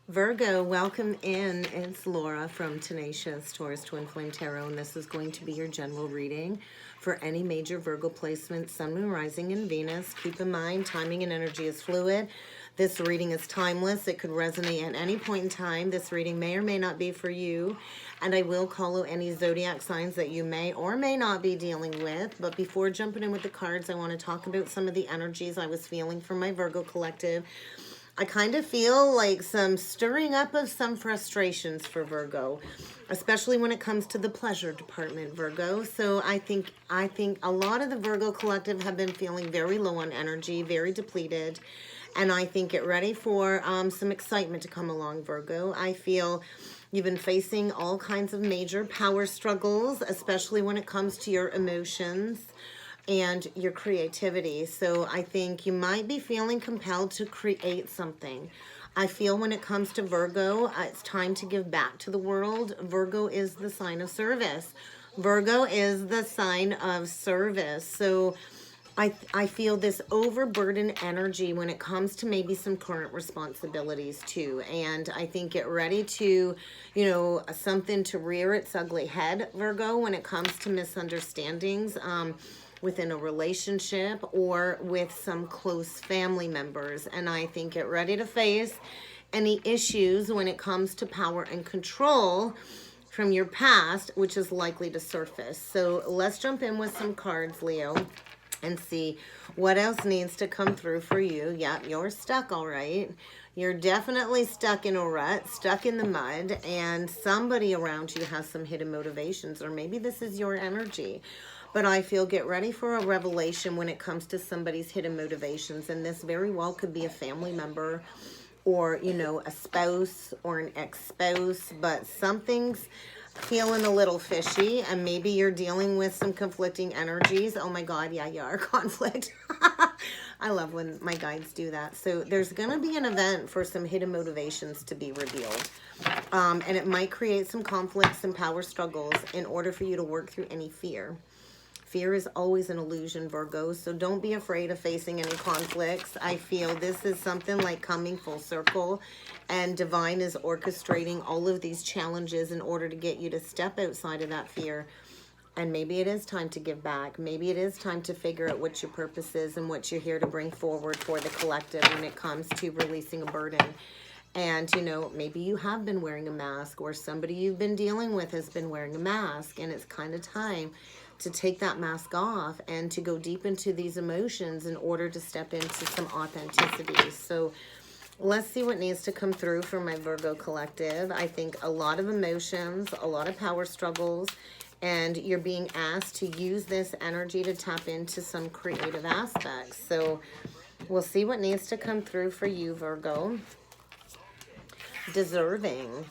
Virgo, welcome in. It's Laura from Tenacious Taurus Twin Flame Tarot, and this is going to be your general reading for any major Virgo placement, Sun, Moon, Rising, and Venus. Keep in mind, timing and energy is fluid. This reading is timeless. It could resonate at any point in time. This reading may or may not be for you, and I will call out any zodiac signs that you may or may not be dealing with. But before jumping in with the cards, I want to talk about some of the energies I was feeling from my Virgo collective. I kind of feel like some stirring up of some frustrations for Virgo, especially when it comes to the pleasure department, Virgo. So I think a lot of the Virgo collective have been feeling very low on energy, very depleted, and I think get ready for some excitement to come along, Virgo. I feel you've been facing all kinds of major power struggles, especially when it comes to your emotions and your creativity. So I think you might be feeling compelled to create something. I feel when it comes to Virgo, it's time to give back to the world. Virgo is the sign of service. Virgo is the sign of service. So I feel this overburdened energy when it comes to maybe some current responsibilities too. And I think get ready to, something to rear its ugly head, Virgo, when it comes to misunderstandings. Within a relationship or with some close family members. And I think get ready to face any issues when it comes to power and control from your past, which is likely to surface. So let's jump in with some cards, Leo, and see what else needs to come through for you. Yeah, you're stuck, all right. You're definitely stuck in a rut, stuck in the mud, and somebody around you has some hidden motivations, or maybe this is your energy. But I feel get ready for a revelation when it comes to somebody's hidden motivations. And this very well could be a family member or, a spouse or an ex-spouse. But something's feeling a little fishy. And maybe you're dealing with some conflicting energies. Oh my God, yeah, you are. Conflict. I love when my guides do that. So there's going to be an event for some hidden motivations to be revealed. And it might create some conflicts and power struggles in order for you to work through any fear. Fear is always an illusion, Virgo, so don't be afraid of facing any conflicts. I feel this is something like coming full circle, and divine is orchestrating all of these challenges in order to get you to step outside of that fear. And maybe it is time to give back. Maybe it is time to figure out what your purpose is and what you're here to bring forward for the collective when it comes to releasing a burden. And, maybe you have been wearing a mask, or somebody you've been dealing with has been wearing a mask, and it's kind of time to take that mask off and to go deep into these emotions in order to step into some authenticity. So let's see what needs to come through for my Virgo collective. I think a lot of emotions, a lot of power struggles, and you're being asked to use this energy to tap into some creative aspects. So we'll see what needs to come through for you, Virgo. Deserving.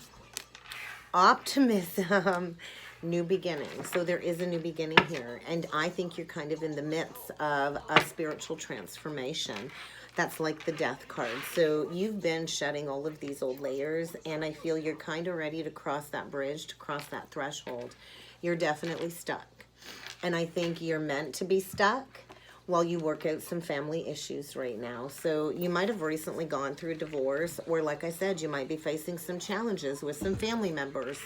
Optimism. New beginning. So there is a new beginning here. And I think you're kind of in the midst of a spiritual transformation. That's like the death card. So you've been shedding all of these old layers, and I feel you're kind of ready to cross that bridge, to cross that threshold. You're definitely stuck. And I think you're meant to be stuck while you work out some family issues right now. So you might have recently gone through a divorce, or like I said, you might be facing some challenges with some family members.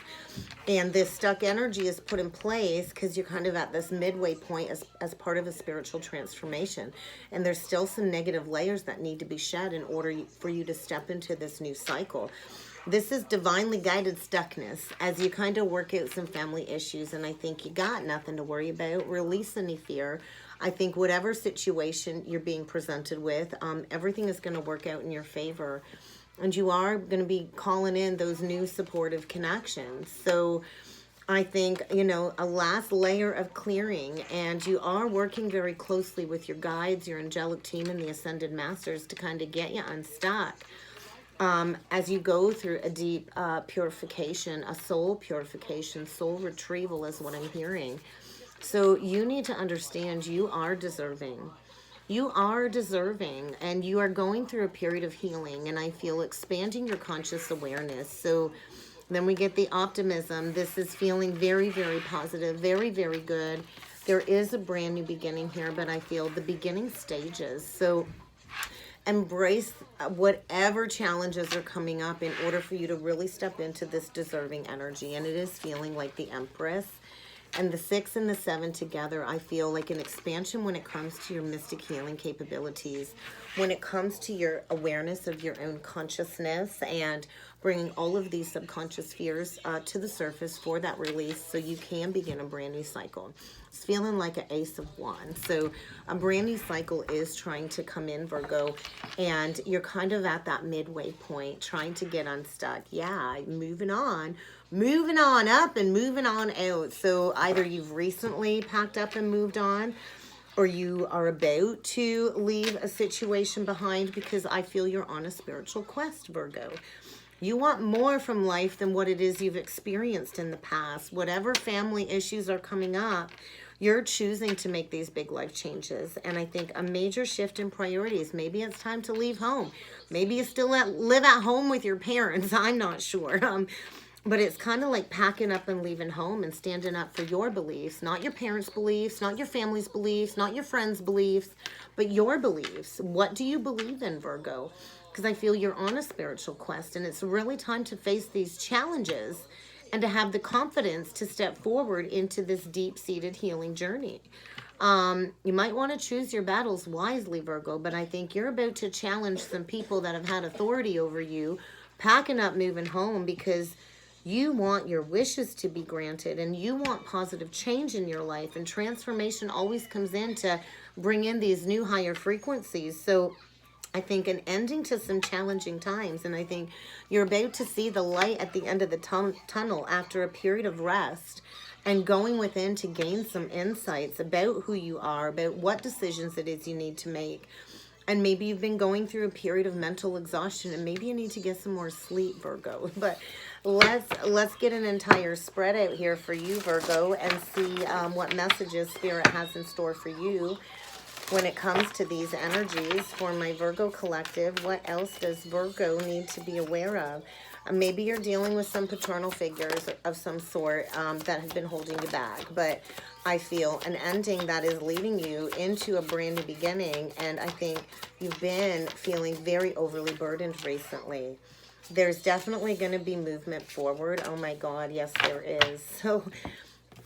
And this stuck energy is put in place because you're kind of at this midway point as part of a spiritual transformation. And there's still some negative layers that need to be shed in order for you to step into this new cycle. This is divinely guided stuckness as you kind of work out some family issues. And I think you got nothing to worry about. Release any fear. I think whatever situation you're being presented with, everything is going to work out in your favor. And you are going to be calling in those new supportive connections. So I think, a last layer of clearing. And you are working very closely with your guides, your angelic team, and the Ascended Masters to kind of get you unstuck. As you go through a deep purification, a soul purification, soul retrieval is what I'm hearing. So you need to understand you are deserving. You are deserving, and you are going through a period of healing, and I feel expanding your conscious awareness. So then we get the optimism. This is feeling very, very positive, very, very good. There is a brand new beginning here, but I feel the beginning stages. So Embrace whatever challenges are coming up in order for you to really step into this deserving energy. And it is feeling like the Empress. And the 6 and the 7 together, I feel like an expansion when it comes to your mystic healing capabilities, when it comes to your awareness of your own consciousness and bringing all of these subconscious fears to the surface for that release so you can begin a brand new cycle. It's feeling like an Ace of Wands. So a brand new cycle is trying to come in, Virgo, and you're kind of at that midway point, trying to get unstuck. Yeah, moving on up and moving on out. So either you've recently packed up and moved on, or you are about to leave a situation behind, because I feel you're on a spiritual quest, Virgo. You want more from life than what it is you've experienced in the past. Whatever family issues are coming up, you're choosing to make these big life changes. And I think a major shift in priorities. Maybe it's time to leave home. Maybe you still live at home with your parents. I'm not sure. But it's kind of like packing up and leaving home and standing up for your beliefs, not your parents' beliefs, not your family's beliefs, not your friends' beliefs, but your beliefs. What do you believe in, Virgo? Because I feel you're on a spiritual quest, and it's really time to face these challenges and to have the confidence to step forward into this deep-seated healing journey. You might want to choose your battles wisely, Virgo, but I think you're about to challenge some people that have had authority over you, packing up, moving home, because you want your wishes to be granted, and you want positive change in your life, and transformation always comes in to bring in these new higher frequencies. So I think an ending to some challenging times, and I think you're about to see the light at the end of the tunnel after a period of rest and going within to gain some insights about who you are, about what decisions it is you need to make. And maybe you've been going through a period of mental exhaustion, and maybe you need to get some more sleep, Virgo. But let's get an entire spread out here for you, Virgo, and see what messages Spirit has in store for you when it comes to these energies for my Virgo collective. What else does Virgo need to be aware of? Maybe you're dealing with some paternal figures of some sort that have been holding you back, but I feel an ending that is leading you into a brand new beginning, and I think you've been feeling very overly burdened recently. There's definitely going to be movement forward. Oh my God, yes there is. So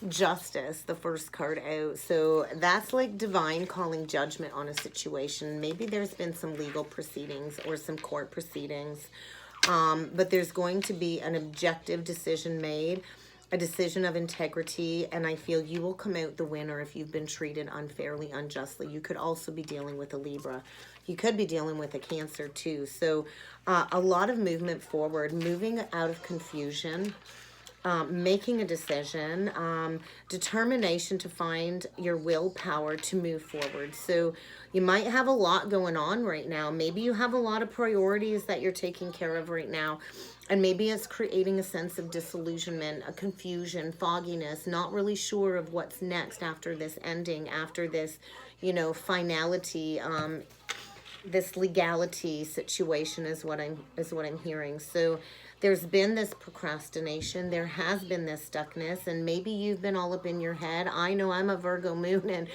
Justice, the first card out. So that's like divine calling judgment on a situation. Maybe there's been some legal proceedings or some court proceedings. But there's going to be an objective decision made, a decision of integrity, and I feel you will come out the winner if you've been treated unfairly, unjustly. You could also be dealing with a Libra. You could be dealing with a Cancer too. So a lot of movement forward, moving out of confusion, making a decision, determination to find your willpower to move forward. So you might have a lot going on right now. Maybe you have a lot of priorities that you're taking care of right now. And maybe it's creating a sense of disillusionment, a confusion, fogginess, not really sure of what's next after this ending, after this, finality, this legality situation is what I'm hearing. So there's been this procrastination, there has been this stuckness, and maybe you've been all up in your head. I know I'm a Virgo moon, and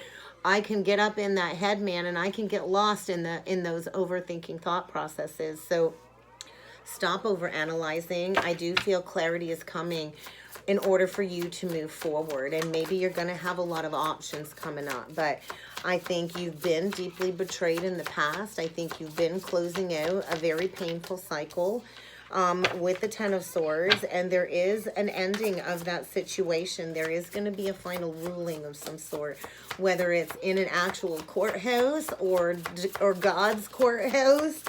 I can get up in that head, man, and I can get lost in those overthinking thought processes. So stop overanalyzing. I do feel clarity is coming in order for you to move forward, and maybe you're going to have a lot of options coming up, but I think you've been deeply betrayed in the past. I think you've been closing out a very painful cycle with the Ten of Swords, and there is an ending of that situation. There is going to be a final ruling of some sort, whether it's in an actual courthouse or God's courthouse.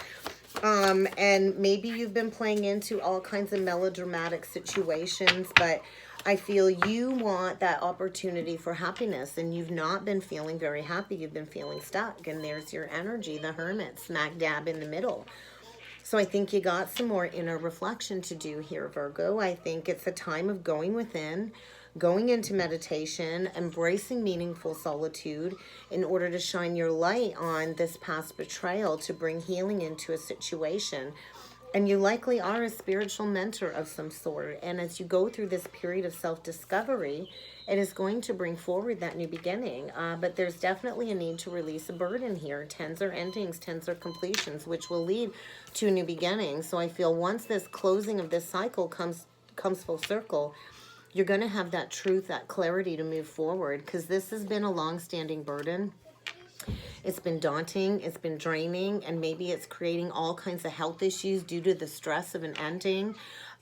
And maybe you've been playing into all kinds of melodramatic situations, but I feel you want that opportunity for happiness, and you've not been feeling very happy. You've been feeling stuck, and there's your energy, the Hermit, smack dab in the middle. So I think you got some more inner reflection to do here, Virgo. I think it's a time of going within, going into meditation, embracing meaningful solitude in order to shine your light on this past betrayal, to bring healing into a situation. And you likely are a spiritual mentor of some sort. And as you go through this period of self-discovery, it is going to bring forward that new beginning. But there's definitely a need to release a burden here. Tens are endings, tens are completions, which will lead to a new beginning. So I feel once this closing of this cycle comes full circle, you're going to have that truth, that clarity to move forward, because this has been a long-standing burden. It's been daunting, it's been draining, and maybe it's creating all kinds of health issues due to the stress of an ending.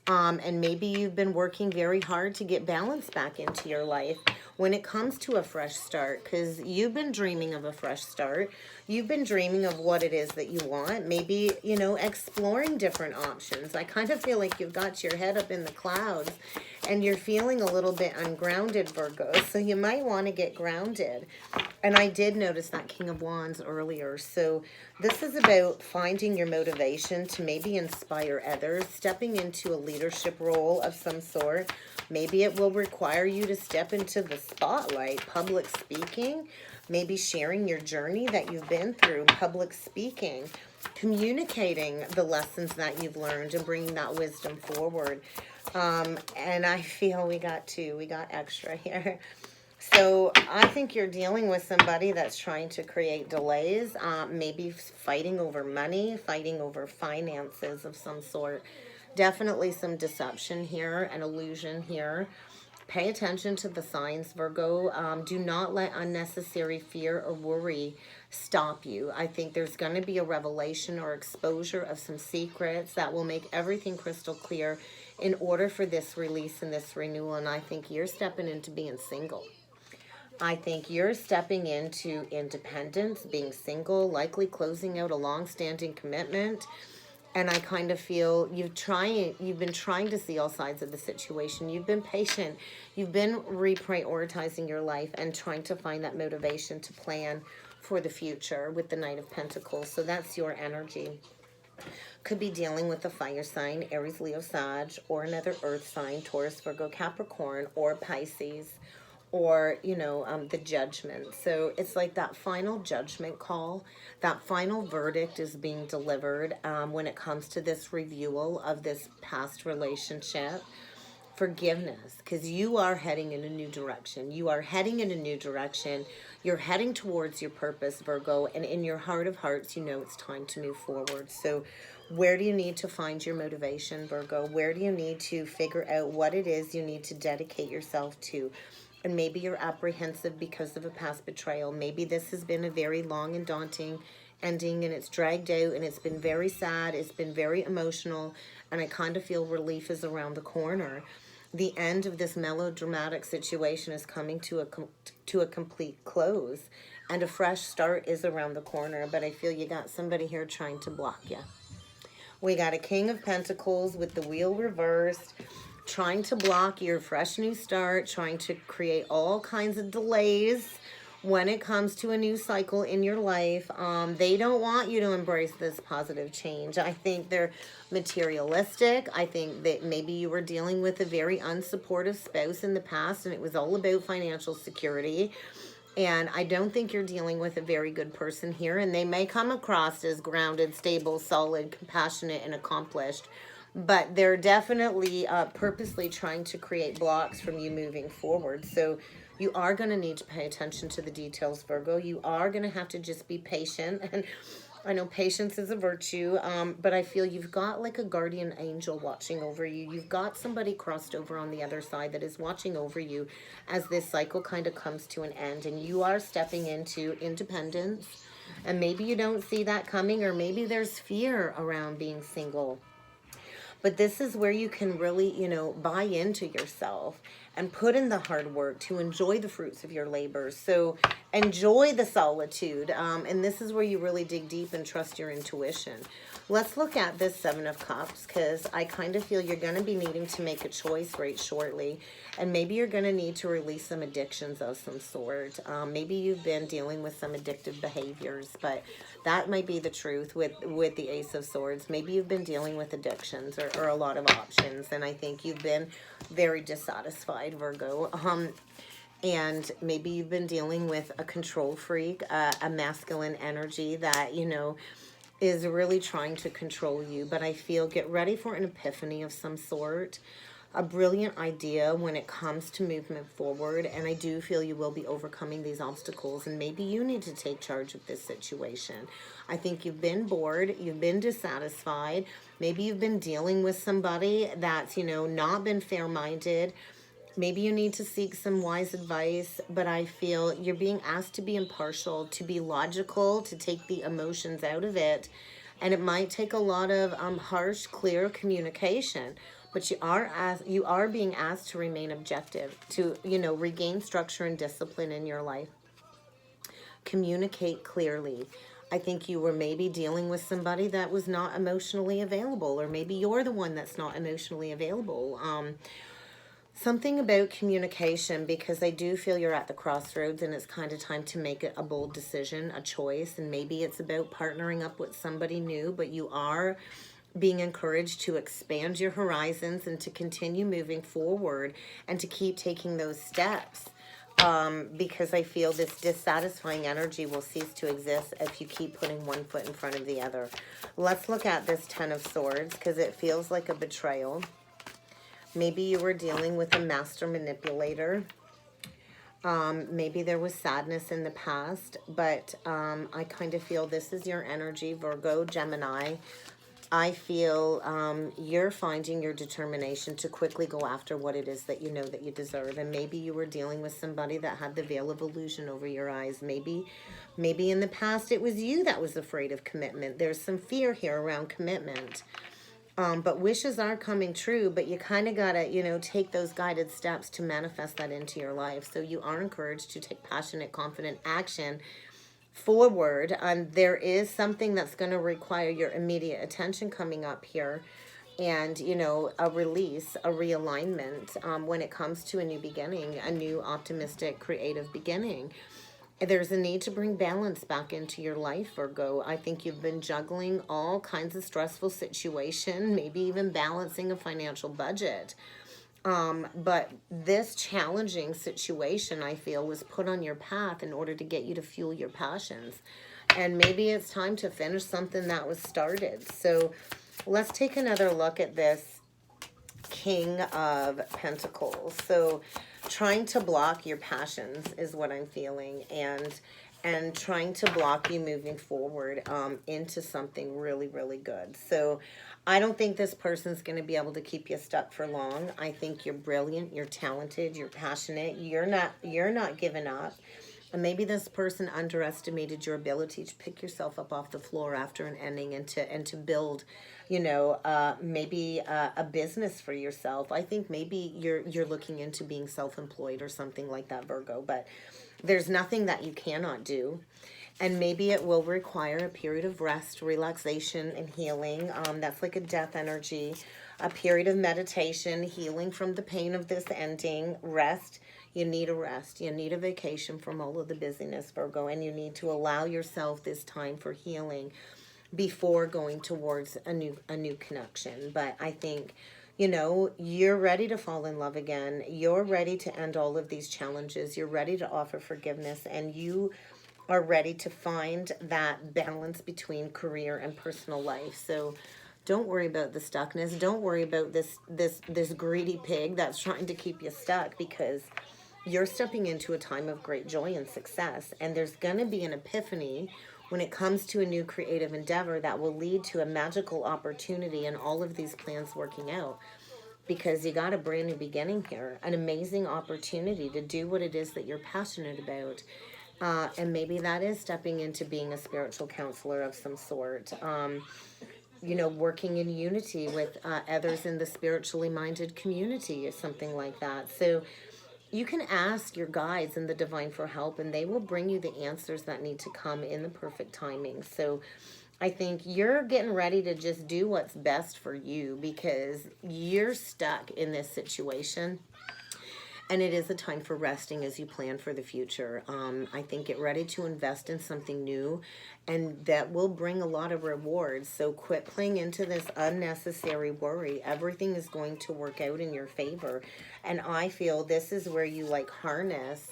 And maybe you've been working very hard to get balance back into your life when it comes to a fresh start, because you've been dreaming of a fresh start. You've been dreaming of what it is that you want, maybe, you know, exploring different options. I kind of feel like you've got your head up in the clouds and you're feeling a little bit ungrounded, Virgo. So you might want to get grounded. And I did notice that King of Wands earlier. So this is about finding your motivation to maybe inspire others, stepping into a leadership role of some sort. Maybe it will require you to step into the spotlight, public speaking, maybe sharing your journey that you've been through, public speaking, communicating the lessons that you've learned and bringing that wisdom forward. And I feel we got extra here. So I think you're dealing with somebody that's trying to create delays, maybe fighting over money, fighting over finances of some sort. Definitely some deception here, an illusion here. Pay attention to the signs, Virgo. Do not let unnecessary fear or worry stop you. I think there's going to be a revelation or exposure of some secrets that will make everything crystal clear in order for this release and this renewal. And I think you're stepping into being single. I think you're stepping into independence, being single, likely closing out a long-standing commitment. And I kind of feel you've been trying to see all sides of the situation. You've been patient. You've been reprioritizing your life and trying to find that motivation to plan for the future with the Knight of Pentacles. So that's your energy. Could be dealing with a fire sign, Aries, Leo, Sag, or another earth sign, Taurus, Virgo, Capricorn, or Pisces, or, you know, the judgment. So it's like that final judgment call, that final verdict is being delivered when it comes to this reviewal of this past relationship. Forgiveness, because you are heading in a new direction. You are heading in a new direction. You're heading towards your purpose, Virgo, and in your heart of hearts, you know it's time to move forward. So where do you need to find your motivation, Virgo? Where do you need to figure out what it is you need to dedicate yourself to? And maybe you're apprehensive because of a past betrayal. Maybe this has been a very long and daunting ending and it's dragged out and it's been very sad. It's been very emotional. And I kind of feel relief is around the corner. The end of this melodramatic situation is coming to a complete close. And a fresh start is around the corner. But I feel you got somebody here trying to block you. We got a King of Pentacles with the wheel reversed, trying to block your fresh new start, trying to create all kinds of delays when it comes to a new cycle in your life. They don't want you to embrace this positive change. I think they're materialistic. I think that maybe you were dealing with a very unsupportive spouse in the past and it was all about financial security. And I don't think you're dealing with a very good person here. And they may come across as grounded, stable, solid, compassionate, and accomplished. But they're definitely purposely trying to create blocks from you moving forward. So you are going to need to pay attention to the details, Virgo. You are going to have to just be patient. And I know patience is a virtue, but I feel you've got like a guardian angel watching over you. You've got somebody crossed over on the other side that is watching over you as this cycle kind of comes to an end. And you are stepping into independence. And maybe you don't see that coming, or maybe there's fear around being single. But this is where you can really, you know, buy into yourself and put in the hard work to enjoy the fruits of your labors. So enjoy the solitude. And this is where you really dig deep and trust your intuition. Let's look at this Seven of Cups, because I kind of feel you're going to be needing to make a choice right shortly. And maybe you're going to need to release some addictions of some sort. Maybe you've been dealing with some addictive behaviors, but that might be the truth with the Ace of Swords. Maybe you've been dealing with addictions or a lot of options, and I think you've been very dissatisfied, Virgo. And maybe you've been dealing with a control freak, a masculine energy that, you know, is really trying to control you. But I feel get ready for an epiphany of some sort, a brilliant idea when it comes to movement forward. And I do feel you will be overcoming these obstacles, and maybe you need to take charge of this situation. I think you've been bored, you've been dissatisfied, maybe you've been dealing with somebody that's, you know, not been fair-minded. Maybe you need to seek some wise advice, but I feel you're being asked to be impartial, to be logical, to take the emotions out of it. And it might take a lot of harsh, clear communication, but you are being asked to remain objective, to, you know, regain structure and discipline in your life. Communicate clearly. I think you were maybe dealing with somebody that was not emotionally available, or maybe you're the one that's not emotionally available. Something about communication, because I do feel you're at the crossroads and it's kind of time to make a bold decision, a choice. And maybe it's about partnering up with somebody new, but you are being encouraged to expand your horizons and to continue moving forward and to keep taking those steps. Because I feel this dissatisfying energy will cease to exist if you keep putting one foot in front of the other. Let's look at this Ten of Swords, because it feels like a betrayal. Maybe you were dealing with a master manipulator. Maybe there was sadness in the past, but I kind of feel this is your energy, Virgo, Gemini. I feel you're finding your determination to quickly go after what it is that you know that you deserve. And maybe you were dealing with somebody that had the veil of illusion over your eyes. Maybe in the past it was you that was afraid of commitment. There's some fear here around commitment. But wishes are coming true, but you kind of got to, you know, take those guided steps to manifest that into your life. So you are encouraged to take passionate, confident action forward. And there is something that's going to require your immediate attention coming up here. And, you know, a release, a realignment when it comes to a new beginning, a new optimistic, creative beginning. There's a need to bring balance back into your life, Virgo. I think you've been juggling all kinds of stressful situations, maybe even balancing a financial budget. But this challenging situation, I feel, was put on your path in order to get you to fuel your passions. And maybe it's time to finish something that was started. So let's take another look at this King of Pentacles. So trying to block your passions is what I'm feeling, and trying to block you moving forward into something really, really good. So I don't think this person's going to be able to keep you stuck for long. I think you're brilliant, you're talented, you're passionate, you're not giving up. And maybe this person underestimated your ability to pick yourself up off the floor after an ending and to build, you know, maybe a business for yourself. I think maybe you're looking into being self-employed or something like that, Virgo. But there's nothing that you cannot do. And maybe it will require a period of rest, relaxation, and healing. That's like a death energy. A period of meditation, healing from the pain of this ending, rest. You need a rest. You need a vacation from all of the busyness, Virgo, and you need to allow yourself this time for healing before going towards a new connection. But I think, you know, you're ready to fall in love again. You're ready to end all of these challenges. You're ready to offer forgiveness, and you are ready to find that balance between career and personal life. So don't worry about the stuckness. Don't worry about this greedy pig that's trying to keep you stuck, because you're stepping into a time of great joy and success. And there's going to be an epiphany when it comes to a new creative endeavor that will lead to a magical opportunity and all of these plans working out. Because you got a brand new beginning here, an amazing opportunity to do what it is that you're passionate about. And maybe that is stepping into being a spiritual counselor of some sort. You know, working in unity with others in the spiritually minded community or something like that. So you can ask your guides and the divine for help, and they will bring you the answers that need to come in the perfect timing. So I think you're getting ready to just do what's best for you, because you're stuck in this situation. And it is a time for resting as you plan for the future. I think get ready to invest in something new, and that will bring a lot of rewards. So quit playing into this unnecessary worry. Everything is going to work out in your favor. And I feel this is where you like harness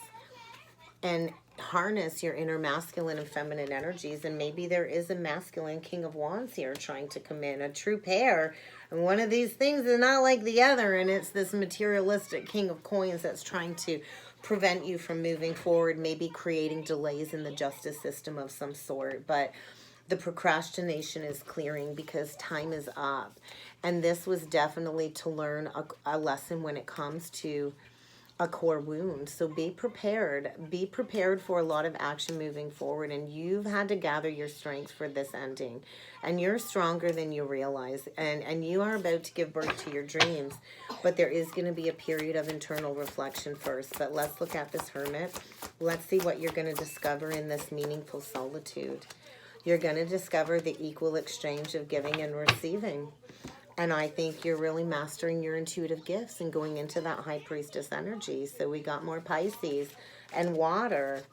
and harness your inner masculine and feminine energies. And maybe there is a masculine King of Wands here trying to come in, a true pair. And one of these things is not like the other, and it's this materialistic King of Coins that's trying to prevent you from moving forward, maybe creating delays in the justice system of some sort. But the procrastination is clearing because time is up. And this was definitely to learn a lesson when it comes to a core wound. So be prepared. Be prepared for a lot of action moving forward. And you've had to gather your strength for this ending. And you're stronger than you realize. And you are about to give birth to your dreams. But there is going to be a period of internal reflection first. But let's look at this Hermit. Let's see what you're going to discover in this meaningful solitude. You're going to discover the equal exchange of giving and receiving. And I think you're really mastering your intuitive gifts and going into that high priestess energy. So we got more Pisces and water.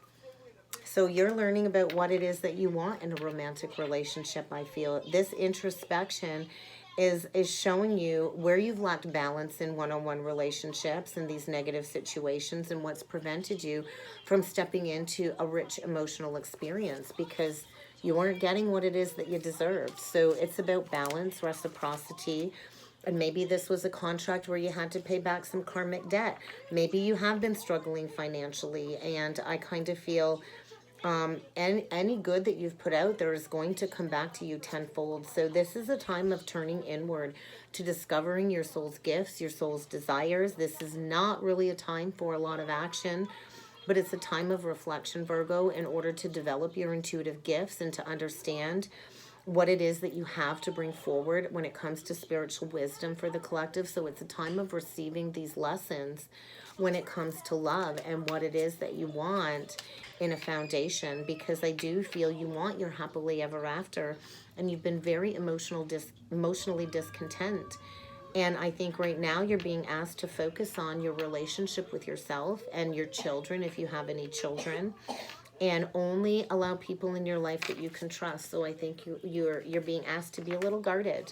So you're learning about what it is that you want in a romantic relationship, I feel. This introspection is showing you where you've lacked balance in one-on-one relationships and these negative situations, and what's prevented you from stepping into a rich emotional experience because you weren't getting what it is that you deserved. So it's about balance, reciprocity, and maybe this was a contract where you had to pay back some karmic debt. Maybe you have been struggling financially, and I kind of feel any good that you've put out there is going to come back to you tenfold. So this is a time of turning inward to discovering your soul's gifts, your soul's desires. This is not really a time for a lot of action, but it's a time of reflection, Virgo, in order to develop your intuitive gifts and to understand what it is that you have to bring forward when it comes to spiritual wisdom for the collective. So it's a time of receiving these lessons when it comes to love and what it is that you want in a foundation, because I do feel you want your happily ever after, and you've been very emotionally discontent. And I think right now you're being asked to focus on your relationship with yourself and your children, if you have any children, and only allow people in your life that you can trust. So I think you're being asked to be a little guarded,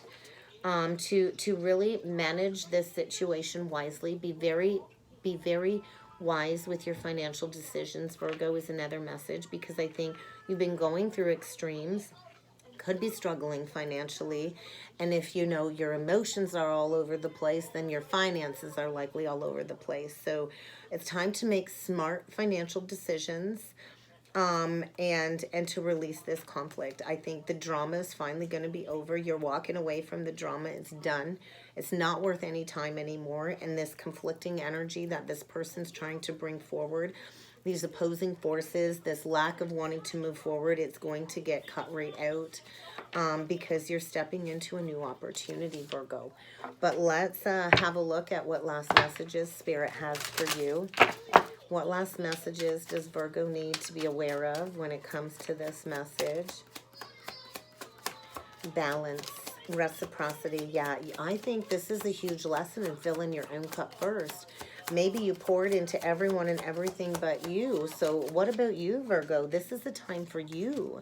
to really manage this situation wisely. Be very wise with your financial decisions, Virgo, is another message, because I think you've been going through extremes. Could be struggling financially, and if you know your emotions are all over the place, then your finances are likely all over the place. So it's time to make smart financial decisions, and to release this conflict. I think the drama is finally going to be over. You're walking away from the drama. It's done. It's not worth any time anymore. And this conflicting energy that this person's trying to bring forward, these opposing forces, this lack of wanting to move forward, it's going to get cut right out, because you're stepping into a new opportunity, Virgo. But let's have a look at what last messages Spirit has for you. What last messages does Virgo need to be aware of when it comes to this message? Balance, reciprocity. Yeah, I think this is a huge lesson in filling your own cup first. Maybe you poured into everyone and everything but you. So what about you, Virgo? This is the time for you.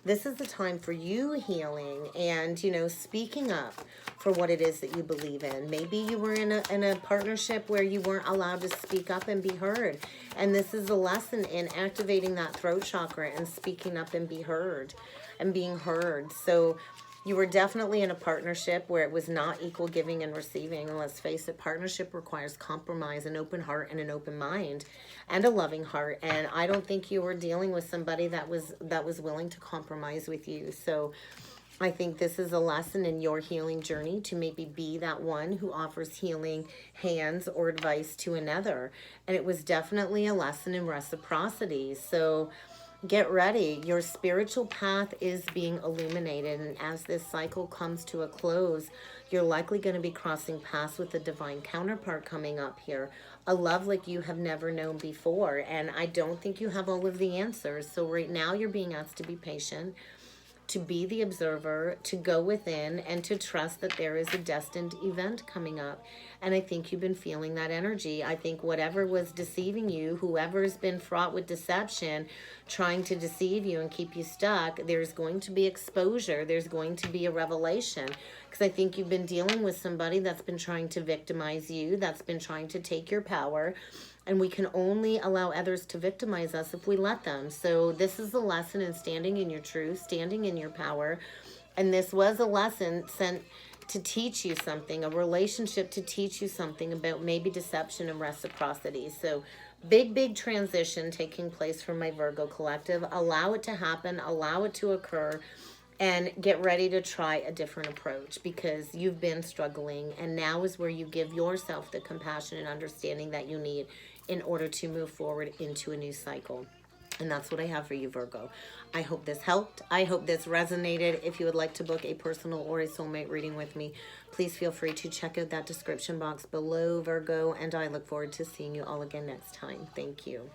This is the time for you healing and, speaking up for what it is that you believe in. Maybe you were in a partnership where you weren't allowed to speak up and be heard. And this is a lesson in activating that throat chakra and speaking up and be heard and being heard. So you were definitely in a partnership where it was not equal giving and receiving. And let's face it, partnership requires compromise, an open heart and an open mind and a loving heart. And I don't think you were dealing with somebody that was willing to compromise with you. So I think this is a lesson in your healing journey to maybe be that one who offers healing hands or advice to another. And it was definitely a lesson in reciprocity. So get ready. Your spiritual path is being illuminated. And as this cycle comes to a close, you're likely going to be crossing paths with a divine counterpart coming up here. A love like you have never known before. And I don't think you have all of the answers. So right now you're being asked to be patient, to be the observer, to go within, and to trust that there is a destined event coming up. And I think you've been feeling that energy. I think whatever was deceiving you, whoever's been fraught with deception, trying to deceive you and keep you stuck, there's going to be exposure. There's going to be a revelation. Because I think you've been dealing with somebody that's been trying to victimize you, that's been trying to take your power. And we can only allow others to victimize us if we let them. So this is a lesson in standing in your truth, standing in your power. And this was a lesson sent to teach you something, a relationship to teach you something about maybe deception and reciprocity. So big transition taking place for my Virgo collective. Allow it to happen, allow it to occur, and get ready to try a different approach, because you've been struggling, and now is where you give yourself the compassion and understanding that you need in order to move forward into a new cycle. And that's what I have for you, Virgo. I hope this helped. I hope this resonated. If you would like to book a personal or a soulmate reading with me, please feel free to check out that description box below, Virgo. And I look forward to seeing you all again next time. Thank you.